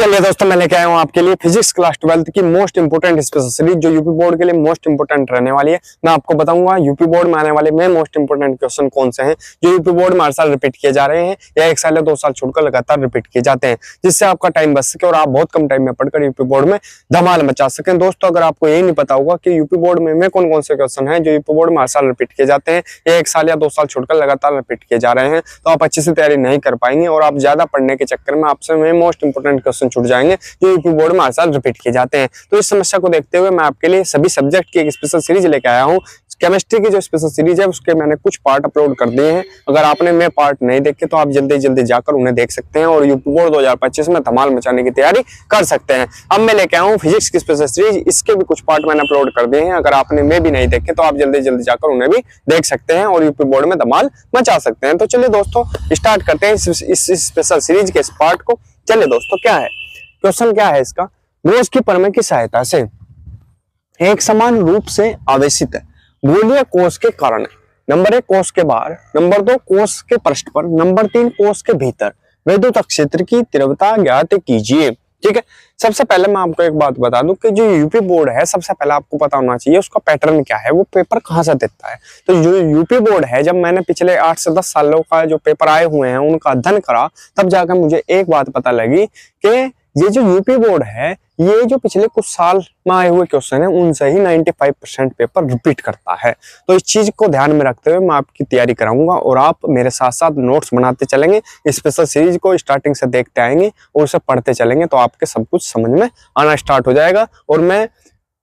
चलिए दोस्तों, मैं लेके आया हूँ आपके लिए फिजिक्स क्लास 12 की मोस्ट इंपोर्टेंट स्पेशल सीरीज जो यूपी बोर्ड के लिए मोस्ट इंपोर्टेंट रहने वाली है। मैं आपको बताऊंगा यूपी बोर्ड में आने वाले में मोस्ट इंपोर्टेंट क्वेश्चन कौन से हैं जो यूपी बोर्ड में हर साल रिपीट किए जा रहे हैं या 1 साल या 2 साल छोड़कर लगातार रिपीट किए जाते हैं, जिससे आपका टाइम बच सके और आप बहुत कम टाइम में पढ़कर यूपी बोर्ड में धमाल मचा सकें। दोस्तों, अगर आपको यही नहीं पता होगा कि यूपी बोर्ड में कौन कौन से क्वेश्चन है जो यूपी बोर्ड में हर साल रिपीट किए जाते हैं या 1 साल या 2 साल छोड़कर लगातार रिपीट किए जा रहे हैं, तो आप अच्छे से तैयारी नहीं कर पाएंगे और आप ज्यादा पढ़ने के चक्कर में आपसे मोस्ट इंपोर्टेंट क्वेश्चन छूट जाएंगे जो यूपी बोर्ड में हर साल रिपीट किए जाते हैं। तो इस समस्या को देखते हुए मैं आपके लिए सभी सब्जेक्ट की एक स्पेशल सीरीज लेके आया हूँ। केमिस्ट्री की जो स्पेशल सीरीज है उसके मैंने कुछ पार्ट अपलोड कर दिए हैं। अगर आपने मैं पार्ट नहीं देखे तो आप जल्दी जल्दी जाकर उन्हें देख सकते हैं और यूपी बोर्ड 2025 में धमाल मचाने की तैयारी कर सकते हैं। अब मैं लेके आया हूँ फिजिक्स की स्पेशल सीरीज, इसके भी कुछ पार्ट मैंने अपलोड कर दिए हैं। अगर आपने मैं भी नहीं देखे तो आप जल्दी जल्दी जाकर उन्हें भी देख सकते हैं और यूपी बोर्ड में धमाल मचा सकते हैं। तो चलिए दोस्तों, स्टार्ट करते हैं इस स्पेशल सीरीज के इस पार्ट को। चलिए दोस्तों, क्या है क्वेश्चन, क्या है इसका। गोस की प्रमेय की सहायता से एक समान रूप से आवेशित गोलीय कोश के कारण, नंबर 1 कोश के बाहर, नंबर 2 कोश के पृष्ठ पर, नंबर 3 कोश के भीतर विद्युत क्षेत्र की तीव्रता ज्ञात कीजिए। ठीक है, सबसे पहले मैं आपको एक बात बता दूं कि जो यूपी बोर्ड है, सबसे पहले आपको पता होना चाहिए उसका पैटर्न क्या है, वो पेपर कहाँ से देता है। तो जो यूपी बोर्ड है, जब मैंने पिछले 8 से 10 सालों का जो पेपर आए हुए हैं उनका अध्ययन करा, तब जाकर मुझे एक बात पता लगी कि ये जो यूपी बोर्ड है, ये जो पिछले कुछ साल में आए हुए क्वेश्चन है उनसे ही 95% पेपर रिपीट करता है। तो इस चीज को ध्यान में रखते हुए मैं आपकी तैयारी कराऊंगा और आप मेरे साथ साथ नोट्स बनाते चलेंगे, स्पेशल सीरीज को स्टार्टिंग से देखते आएंगे और उसे पढ़ते चलेंगे, तो आपके सब कुछ समझ में आना स्टार्ट हो जाएगा। और मैं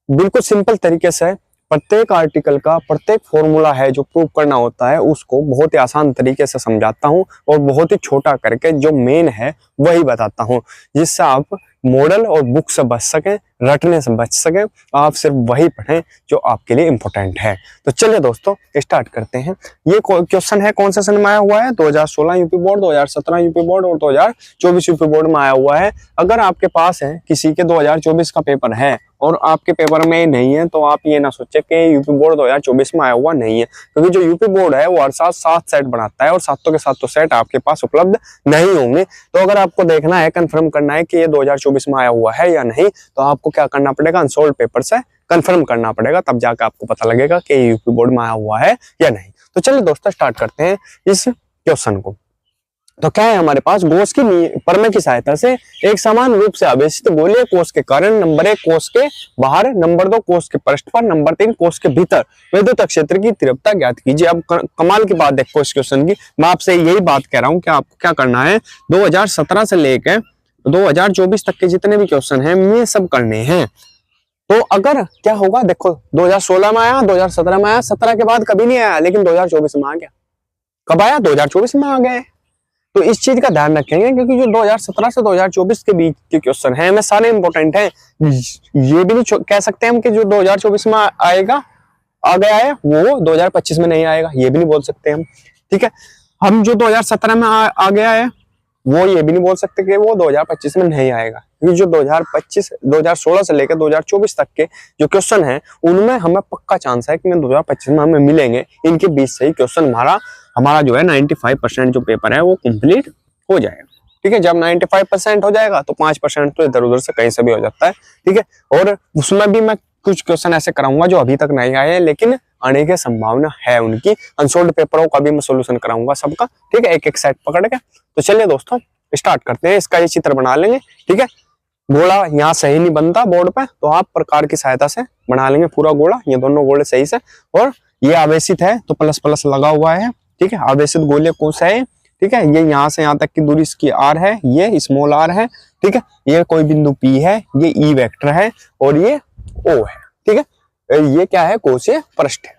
बिल्कुल सिंपल तरीके से प्रत्येक आर्टिकल का प्रत्येक फॉर्मूला है जो प्रूव करना होता है उसको बहुत ही आसान तरीके से समझाता हूं और बहुत ही छोटा करके जो मेन है वही बताता हूं, जिससे आप मॉडल और बुक से बच सकें, रटने से बच सकें। आप सिर्फ वही पढ़ें जो आपके लिए इंपॉर्टेंट है। तो चलिए दोस्तों, स्टार्ट करते हैं। ये क्वेश्चन है कौन सा सन में आया हुआ है, 2016 यूपी बोर्ड, 2017 यूपी बोर्ड और 2024 यूपी बोर्ड में आया हुआ है। अगर आपके पास है किसी के 2024 का पेपर है और आपके पेपर में नहीं है, तो आप ये ना सोचे कि यूपी बोर्ड 2024 में आया हुआ नहीं है, क्योंकि जो यूपी बोर्ड है वो हर साल 7 सेट बनाता है और सातों के सातों सेट आपके पास उपलब्ध नहीं होंगे। तो अगर आपको देखना है, कंफर्म करना है कि ये 2024 में आया हुआ है या नहीं, तो आपको क्या करना पड़ेगा, अनसोल्ड पेपर से कंफर्म करना पड़ेगा, तब जाकर आपको पता लगेगा कि यूपी बोर्ड में आया हुआ है या नहीं। तो चलिए दोस्तों, स्टार्ट करते हैं इस क्वेश्चन को। तो क्या है हमारे पास, गोस की प्रमेय की सहायता से एक समान रूप से आवेशित गोलीय कोश के कारण, नंबर 1 कोश के बाहर, नंबर 2 कोश के पृष्ठ पर, नंबर 3 कोश के भीतर विद्युत क्षेत्र की तीव्रता ज्ञात कीजिए। अब कमाल की बात देखो इस क्वेश्चन की, मैं आपसे यही बात कह रहा हूं कि आपको क्या करना है, 2017 से लेकर 2024 तक के जितने भी क्वेश्चन हैं ये सब करने हैं। तो अगर क्या होगा, देखो 2016 में आया, 2017 में आया, 17 के बाद कभी नहीं आया, लेकिन 2024 में आ गया। कब आया, 2024 में आ गए। तो इस चीज का ध्यान रखेंगे, क्योंकि जो 2017 से 2024 के बीच के क्वेश्चन हैं वे सारे इंपॉर्टेंट हैं। ये भी नहीं कह सकते हम कि जो 2024 में आएगा आ गया है वो 2025 में नहीं आएगा, ये भी नहीं बोल सकते हम। ठीक है, हम जो 2017 में आ गया है वो ये भी नहीं बोल सकते कि वो 2025 में नहीं आएगा, क्योंकि जो 2016 से लेकर 2024 तक के जो क्वेश्चन हैं उनमें हमें पक्का चांस है कि 2025 में हमें मिलेंगे। इनके बीच से ही क्वेश्चन हमारा जो है 95% जो पेपर है वो कंप्लीट हो जाएगा। ठीक है, जब 95% हो जाएगा तो 5% तो इधर उधर से कहीं से भी हो जाता है। ठीक है, और उसमें भी मैं कुछ क्वेश्चन ऐसे कराऊंगा जो अभी तक नहीं आए हैं लेकिन आने की संभावना है उनकी। अनसोल्ड पेपरों का भी मैं सोल्यूशन कराऊंगा सबका। ठीक है, एक एक सेट पकड़ के। तो चलिए दोस्तों, स्टार्ट करते हैं। इसका ये चित्र बना लेंगे। ठीक है, गोला यहाँ सही नहीं बनता बोर्ड पे, तो आप प्रकार की सहायता से बना लेंगे पूरा गोला, ये दोनों गोले सही से। और ये आवेशित है तो प्लस प्लस लगा हुआ है। ठीक है, आवेशित गोले कोश है। ठीक है, ये यहाँ से यहाँ तक की दूरी इसकी r है, ये स्मॉल r है। ठीक है, ये कोई बिंदु P है, ये E वेक्टर है और ये O है। ठीक है, ये क्या है, कोशीय पृष्ठ है।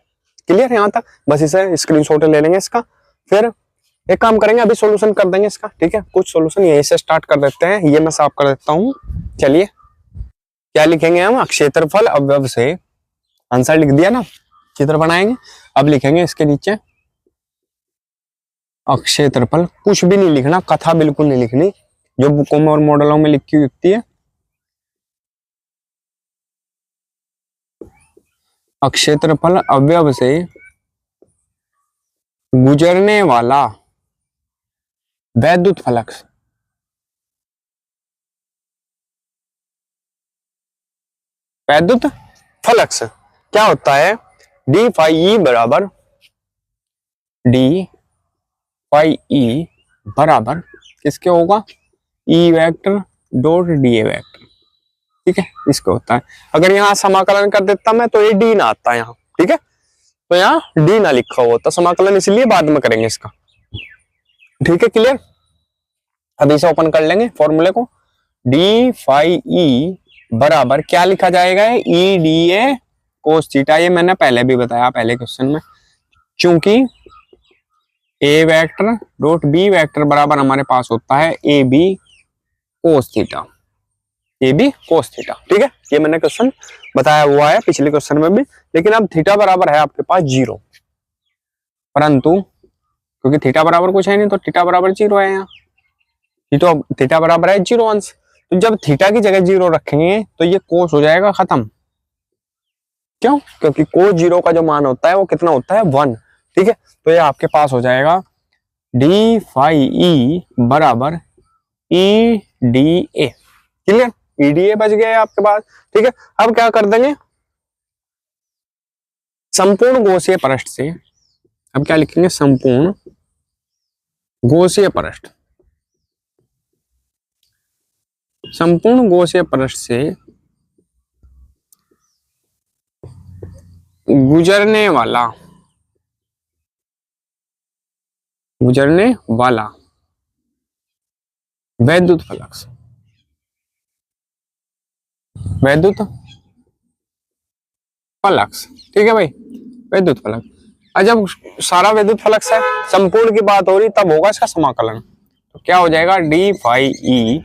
क्लियर यहाँ तक, बस इसे स्क्रीनशॉट ले लेंगे इसका। फिर एक काम करेंगे, अभी सॉल्यूशन कर देंगे इसका। ठीक है, कुछ सॉल्यूशन यहीं से स्टार्ट कर देते हैं, ये मैं साफ कर देता हूँ। चलिए, क्या लिखेंगे हम, क्षेत्रफल अवयव से, आंसर लिख दिया ना, चित्र बनाएंगे। अब लिखेंगे इसके नीचे क्षेत्रफल, कुछ भी नहीं लिखना, कथा बिल्कुल नहीं लिखनी जो बुकों में और मॉडलों में लिखी होती है। क्षेत्रफल अवयव से गुजरने वाला वैद्युत फलक वैद्युत फ्लक्स क्या होता है, डी फाई ई बराबर किसके होगा, E vector dot D A vector, ठीक है, इसको होता है। अगर यहाँ समाकलन कर देता मैं तो ये डी ना आता यहाँ, ठीक है, तो यहाँ डी ना लिखा हुआ होता, समाकलन इसलिए बाद में करेंगे इसका, ठीक है, क्लियर। अभी इसे ओपन कर लेंगे फॉर्मूले को, डी फाई ई बराबर क्या लिखा जाएगा, E D A cos theta, ये मैंने पहले भी बताया पहले क्वेश्चन में, क्योंकि A vector dot B vector बराबर हमारे पास होता है A B cos theta, A B cos theta, ठीक है, ये मैंने क्वेश्चन बताया हुआ है पिछले क्वेश्चन में भी। लेकिन अब थीटा बराबर है आपके पास 0, परंतु क्योंकि थीटा बराबर कुछ है नहीं तो थीटा बराबर 0 है यहाँ, तो थीटा बराबर है 0 अंश, तो जब थीटा की जगह 0 रखेंगे तो ये कोस हो जाएगा खत्म, क्यों, क्योंकि कोस 0 का जो मान होता है वो कितना होता है 1, ठीक है, तो ये आपके पास हो जाएगा डी फाई ई बराबर E D A, clear, E D A बच गया है आपके पास, ठीक है। अब क्या कर देंगे, संपूर्ण गौसीय पृष्ठ से, अब क्या लिखेंगे, संपूर्ण गौसीय पृष्ठ, संपूर्ण गौसीय पृष्ठ से गुजरने वाला वैद्युत फ्लक्स, ठीक है भाई, वैद्युत फ्लक्स। और जब सारा वैद्युत फ्लक्स है, संपूर्ण की बात हो रही, तब होगा इसका समाकलन, तो क्या हो जाएगा, डी फाई ई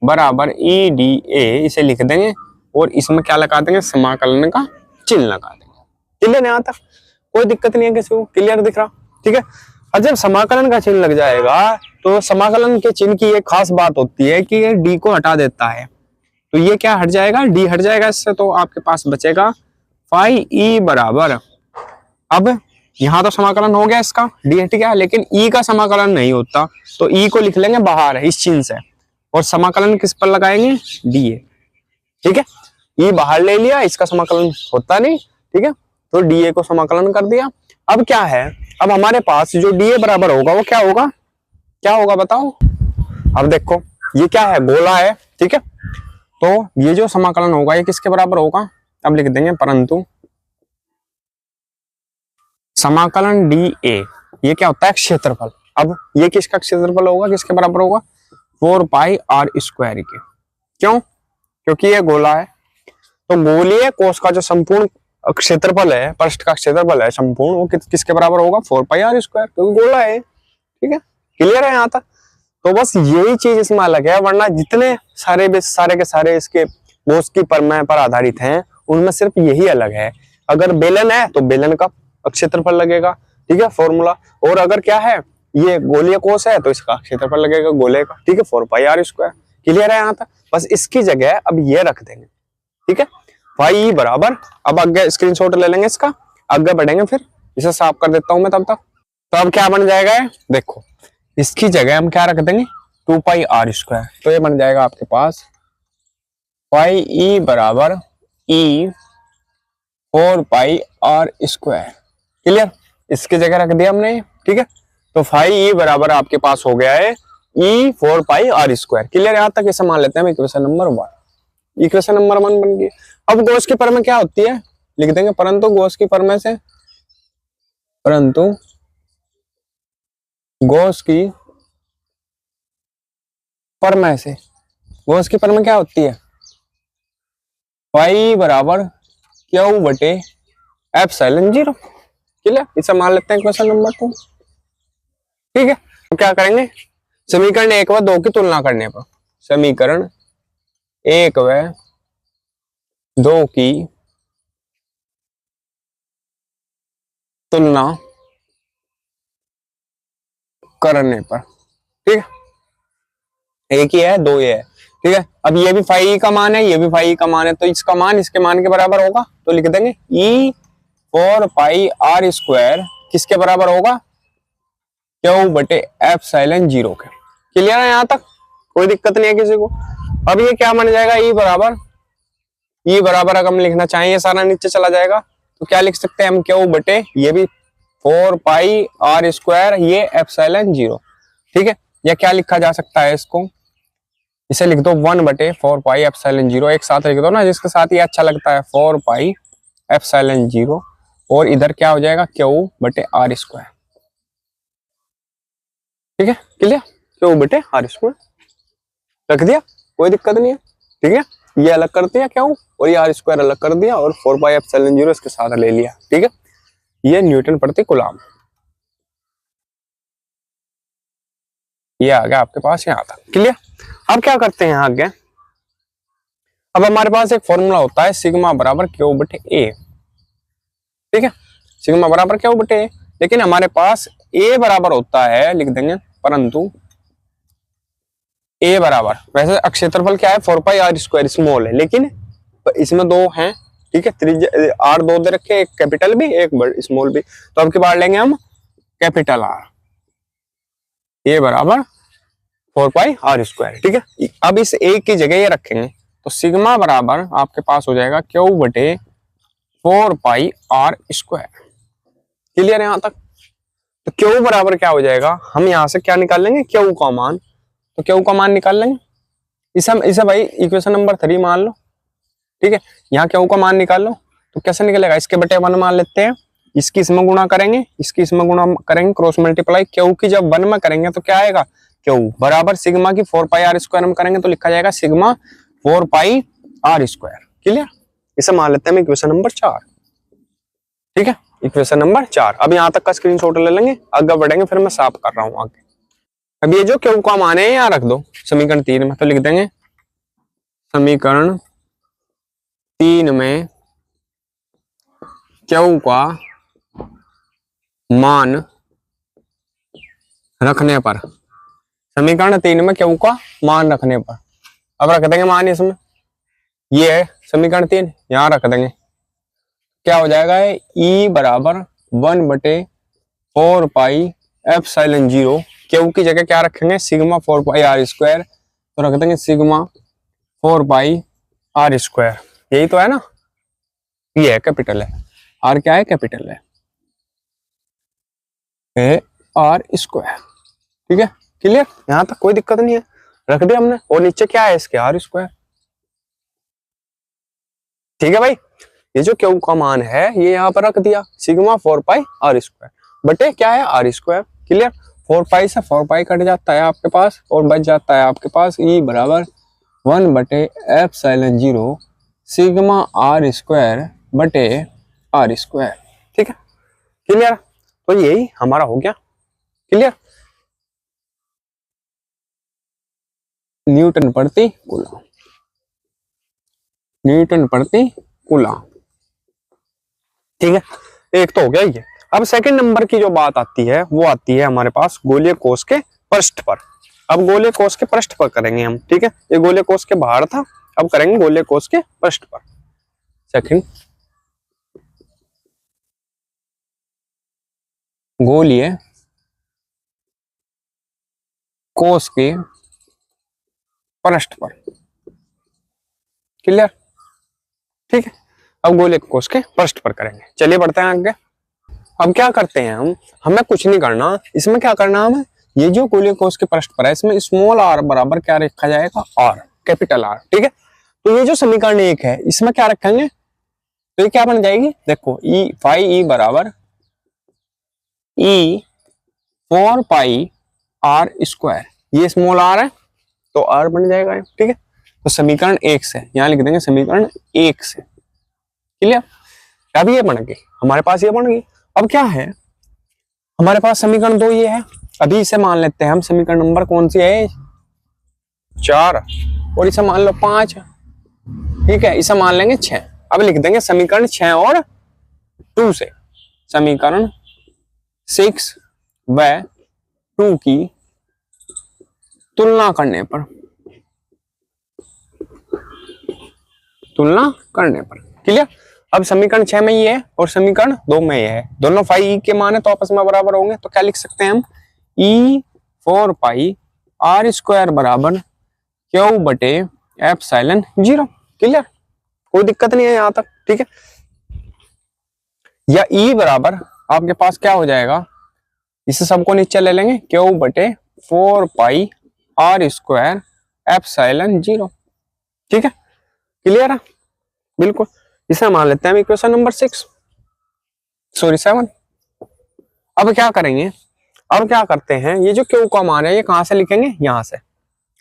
बराबर ई डी ए, इसे लिख देंगे और इसमें क्या लगा देंगे, समाकलन का चिन्ह लगा देंगे, क्लियर, यहाँ तक कोई दिक्कत नहीं है किसी को, क्लियर दिख रहा, ठीक है। और जब समाकलन का चिन्ह लग जाएगा तो समाकलन के चिन्ह की एक खास बात होती है कि ये डी को हटा देता है, तो ये क्या हट जाएगा, डी हट जाएगा इससे, तो आपके पास बचेगा फाई ई बराबर, अब यहाँ तो समाकलन हो गया इसका, डी हट गया, लेकिन ई का समाकलन नहीं होता, तो ई को लिख लेंगे बाहर इस चिन्ह से, और समाकलन किस पर लगाएंगे, डी ए, ठीक है, ई बाहर ले लिया, इसका समाकलन होता नहीं, ठीक है, तो डी ए को समाकलन कर दिया। अब क्या है, अब हमारे पास जो डी ए बराबर होगा वो क्या होगा, बताओ। अब देखो ये क्या है, गोला है, ठीक है, तो ये जो समाकलन होगा ये किसके बराबर होगा, अब लिख देंगे परंतु समाकलन डी ए, ये क्या होता है, क्षेत्रफल। अब ये किसका क्षेत्रफल होगा, किसके बराबर होगा, 4 पाई आर स्क्वायर के, क्यों, क्योंकि ये गोला है, तो गोलीय कोश का जो संपूर्ण क्षेत्रफल है, पृष्ठ का क्षेत्रफल है संपूर्ण, वो किसके बराबर होगा, 4 पाई आर स्क्वायर, क्योंकि गोला है, ठीक है, क्लियर है यहाँ तक। तो बस यही चीज इसमें अलग है, वरना जितने सारे के सारे इसके बोस की परमाणु पर आधारित हैं, उनमें सिर्फ यही अलग है। अगर बेलन है तो बेलन का क्षेत्रफल लगेगा, ठीक है, फॉर्मूला, और अगर क्या है, ये गोलीय कोश है तो इसका क्षेत्रफल लगेगा गोले का, ठीक है, 4 पाई आर स्क्वायर, क्लियर है यहाँ तक। बस इसकी जगह अब ये रख देंगे, ठीक है, फाई बराबर, अब आगे स्क्रीनशॉट ले लेंगे इसका, आगे बढ़ेंगे, फिर इसे साफ कर देता हूं मैं तब तक। तो अब क्या बन जाएगा, देखो इसकी जगह हम क्या रख देंगे, 2 पाई आर स्क्वायर, तो ये बन जाएगा आपके पास फाई ई बराबर ई 4 पाई आर स्क्वायर, क्लियर, इसकी जगह रख दिया हमने, ठीक है, तो फाई ई बराबर आपके पास हो गया है ई 4 पाई आर स्क्वायर, क्लियर, यहाँ तक इसे मान लेते हैं इक्वेशन नंबर 1, इक्वेशन नंबर 1 बन गई। अब गॉस की प्रमेय क्या होती है, लिख देंगे परंतु गॉस की प्रमेय से, गॉस की प्रमेय क्या होती है, पाई बराबर क्यू बटे एप्सिलॉन 0, क्लियर, इसे मान लेते हैं क्वेश्चन नंबर 2, ठीक है। तो क्या करेंगे, समीकरण 1 व 2 की तुलना करने पर, समीकरण 1 व 2 की तुलना करने पर, ठीक है, एक ही है, 2 ये है, ठीक है। अब ये भी फाई का मान है, ये भी फाई का मान है, तो इसका मान इसके मान के बराबर होगा, तो लिख देंगे ई 4 पाई आर स्क्वायर किसके बराबर होगा, क्यू बटे एप्सिलॉन 0 के, क्लियर है यहाँ तक, कोई दिक्कत नहीं है किसी को। अब ये क्या बन जाएगा, ई बराबर ई बराबर अगर हम लिखना चाहें ये सारा नीचे चला जाएगा तो क्या लिख सकते हैं हम, क्यू बटे ये भी 4 पाई आर स्क्वायर ये एप्सिलॉन 0। ठीक है, या क्या लिखा जा सकता है इसको, इसे लिख दो 1 बटे 4 पाई एप्सिलॉन 0, एक साथ लिख दो ना जिसके साथ ये अच्छा लगता है, 4 पाई एप्सिलॉन 0 और इधर क्या हो जाएगा क्यू बटे आर स्क्वायर। ठीक है, क्लियर, क्यू बटे आर स्क्वायर रख दिया, कोई दिक्कत नहीं है। ठीक है, ये अलग कर दिया क्यू और ये आर स्क्वायर अलग कर दिया और 4 पाई एप्सिलॉन 0 इसके साथ ले लिया। ठीक है, ये न्यूटन प्रति कूलम, ये आ गया आपके पास यहाँ तक। क्लियर, अब क्या करते हैं आगे, अब हमारे पास एक फॉर्मूला होता है सिग्मा बराबर क्यू बटे ए। ठीक है, सिग्मा बराबर क्यू बटे ए, लेकिन हमारे पास ए बराबर होता है, लिख देंगे, परंतु ए बराबर, वैसे क्षेत्रफल क्या है 4 पाई आर स्क्वायर स्मॉल है, लेकिन इसमें दो हैं। ठीक है, त्रिज्या आर दो दे रखे, एक कैपिटल भी एक स्मॉल भी, तो अब की बार लेंगे हम कैपिटल आर, ए बराबर 4 पाई आर स्क्वायर। ठीक है, अब इस ए की जगह ये रखेंगे तो सिग्मा बराबर आपके पास हो जाएगा क्यू बटे 4 पाई आर स्क्वायर। क्लियर है यहाँ तक? तो क्यू बराबर क्या हो जाएगा, हम यहाँ से क्या निकाल लेंगे क्यू का मान, तो क्यू का मान निकाल लेंगे, इसे भाई इक्वेशन नंबर 3 मान लो। ठीक है, यहाँ क्यू का मान निकाल लो, तो कैसे निकलेगा, इसके बटे 1 मान लेते हैं, इसकी इसमें गुणा करेंगे, इसकी इसमें गुणा करेंगे, क्रॉस मल्टीप्लाई, क्यू की जब 1 में करेंगे तो क्या आएगा, क्यू बराबर सिग्मा की 4 पाई आर स्क्वायर में करेंगे तो लिखा जाएगा sigma 4 pi R square. Clear, इसे मान लेते हैं हम इक्वेशन नंबर 4। ठीक है, इक्वेशन नंबर 4। अब यहाँ तक का स्क्रीनशॉट ले लेंगे, आगे बढ़ेंगे, फिर मैं साफ कर रहा हूँ आगे। अब ये जो क्यू का मान है यहाँ रख दो समीकरण 3 में, तो लिख देंगे समीकरण 3 में क्यू का मान रखने पर, समीकरण 3 में क्यू का मान रखने पर, अब रख देंगे मान इसमें, ये है समीकरण 3, यहां रख देंगे, क्या हो जाएगा ई बराबर 1 बटे 4 पाई एप्सिलॉन 0, क्यू की जगह क्या रखेंगे सिग्मा 4 पाई आर स्क्वायर, तो रख देंगे सिग्मा 4 पाई आर स्क्वायर, यही तो है ना, ये है कैपिटल है, आर क्या है कैपिटल है आर स्क्वायर। ठीक है, क्लियर, यहां तक कोई दिक्कत नहीं है, रख दिया हमने, और नीचे क्या है इसके आर स्क्वायर। ठीक है भाई, ये जो क्यू का मान है ये यहाँ पर रख दिया सिग्मा 4 पाई आर स्क्वायर बटे क्या है आर स्क्वायर। क्लियर, 4 पाई से 4 पाई कट जाता है आपके पास और बच जाता है आपके पास ई बराबर 1 बटे एप्सिलॉन 0 सिग्मा आर स्क्वायर बटे आर स्क्वायर। ठीक है, क्लियर, तो यही हमारा हो गया। क्लियर, न्यूटन प्रति कूलम, न्यूटन प्रति कूलम। ठीक है, एक तो हो गया ये। अब सेकंड नंबर की जो बात आती है वो आती है हमारे पास गोलीय कोष के पृष्ठ पर। अब गोलीय कोष के पृष्ठ पर करेंगे हम। ठीक है, ये गोलीय कोष के बाहर था, अब करेंगे गोलीय कोष के पृष्ठ पर। सेकंड, गोलीय कोष के पृष्ठ पर। क्लियर, ठीक है, अब गोलीय कोष के पृष्ठ पर करेंगे। चलिए बढ़ते हैं आगे। अब क्या करते हैं हम, हमें कुछ नहीं करना, इसमें क्या करना हमें, ये जो गोलीय कोष के पृष्ठ पर है इसमें स्मॉल आर बराबर क्या रखा जाएगा आर, कैपिटल आर। ठीक है, तो ये जो समीकरण 1 है इसमें क्या रखेंगे, तो ये क्या बन जाएगी, देखो ई 5 ई बराबर ई 4 पाई आर स्क्वायर, ये स्मॉल आर है तो आर बन जाएगा। ठीक है, तो समीकरण 1 से यहाँ लिख देंगे समीकरण 1 से। क्लियर, अब ये बन गई हमारे पास, ये बन गई। अब क्या है हमारे पास समीकरण 2 ये है, अभी इसे मान लेते हैं हम समीकरण नंबर कौन सी है 4 और इसे मान लो 5। ठीक है, इसे मान लेंगे 6। अब लिख देंगे समीकरण 6 और 2 से, समीकरण 6 व 2 की तुलना करने पर, तुलना करने पर। क्लियर, अब समीकरण 6 में ये है और समीकरण 2 में ये है, दोनों फाई ई के मान है तो आपस में बराबर होंगे, तो क्या लिख सकते हैं हम ई 4 पाई आर स्क्वायर बराबर क्यू बटे एप्सिलॉन 0। क्लियर, कोई दिक्कत नहीं है यहाँ तक, ठीक है। या ई बराबर आपके पास क्या हो जाएगा, इसे सबको नीचे ले लेंगे, क्यू बटे 4 पाई आर स्क्वायर एप्सिलॉन 0, ठीक है, क्लियर है, बिल्कुल। इसे मान लेते हैं इक्वेशन नंबर 7। अब क्या करेंगे, अब क्या करते हैं, ये जो क्यू का मान है ये कहां से लिखेंगे, यहां से,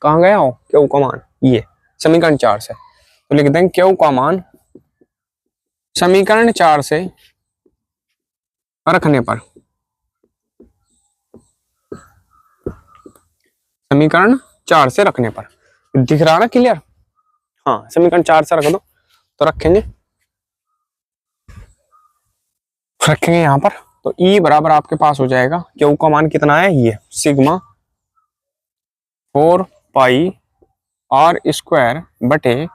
कहां गया हो क्यू का मान, ये समीकरण 4 से, तो लिख देंगे क्यू का मान समीकरण 4 से रखने पर, समीकरण 4 से रखने पर, दिख रहा ना क्लियर, हाँ समीकरण 4 से रख दो, तो रखेंगे यहां पर, तो E बराबर आपके पास हो जाएगा, क्यू का मान कितना है, ये सिग्मा 4 पाई आर स्क्वायर बटे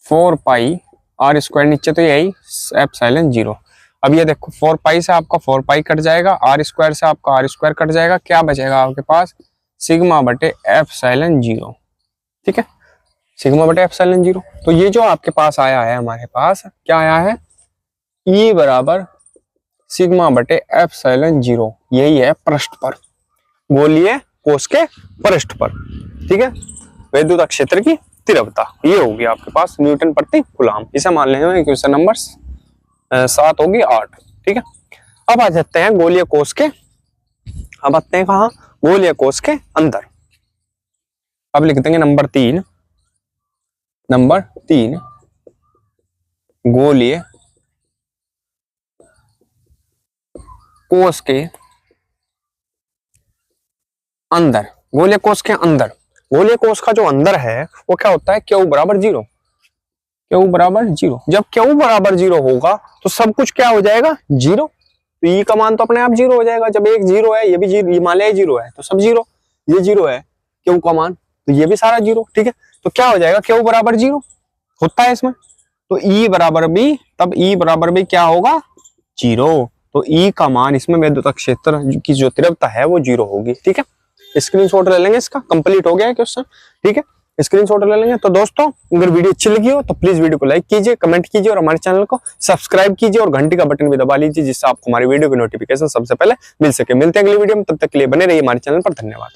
4 पाई आर स्क्वायर, नीचे तो यही एप्सिलॉन 0। अब ये देखो 4 पाई से आपका 4 पाई कट जाएगा, आर स्क्वायर से आपका आर स्क्वायर कट जाएगा, क्या बचेगा आपके पास, सिग्मा बटे एप्सिलॉन 0, ठीक है, सिग्मा बटे एप्सिलॉन 0। तो ये जो आपके पास आया है, हमारे पास क्या आया है, E बराबर सिग्मा बटे एप्सिलॉन 0, यही है पृष्ठ पर, गोलीय कोश के पृष्ठ पर, ठीक है, वैद्युत क्षेत्र की तीव्रता, ये होगी आपके पास न्यूटन प्रति कूलम। इसे मान लेंगे इक्वेशन नंबर 7 होगी 8, ठीक है। अब आ जाते हैं गोलीय कोश के, अब आते हैं कहा, गोलीय कोश के अंदर। अब लिख देंगे नंबर 3 गोलीय कोश के अंदर, गोलीय कोश के अंदर, गोलीय कोश का जो अंदर है वो क्या होता है, क्यू बराबर 0, क्यू बराबर 0। जब क्यू बराबर 0 होगा तो सब कुछ क्या हो जाएगा, 0, तो ई का मान तो अपने आप 0 हो जाएगा। जब एक 0 है, ये भी 0, हिमालय 0 है तो सब 0, ये 0 है क्यू का मान, तो ये भी सारा 0, ठीक है। तो क्या हो जाएगा, क्यू बराबर 0 होता है इसमें, तो ई बराबर भी, तब ई बराबर भी क्या होगा, 0। तो ई का मान इसमें विद्युत क्षेत्र की जो तीव्रता है वो 0 होगी, ठीक है। स्क्रीनशॉट ले लेंगे, इसका कंप्लीट हो गया है क्वेश्चन, ठीक है, स्क्रीनशॉट ले लेंगे। तो दोस्तों अगर वीडियो अच्छी लगी हो तो प्लीज वीडियो को लाइक कीजिए, कमेंट कीजिए और हमारे चैनल को सब्सक्राइब कीजिए और घंटी का बटन भी दबा लीजिए, जिससे आपको हमारी वीडियो की नोटिफिकेशन सबसे पहले मिल सके। मिलते हैं अगली वीडियो में, तब तक के लिए बने रहिए हमारे चैनल पर। धन्यवाद।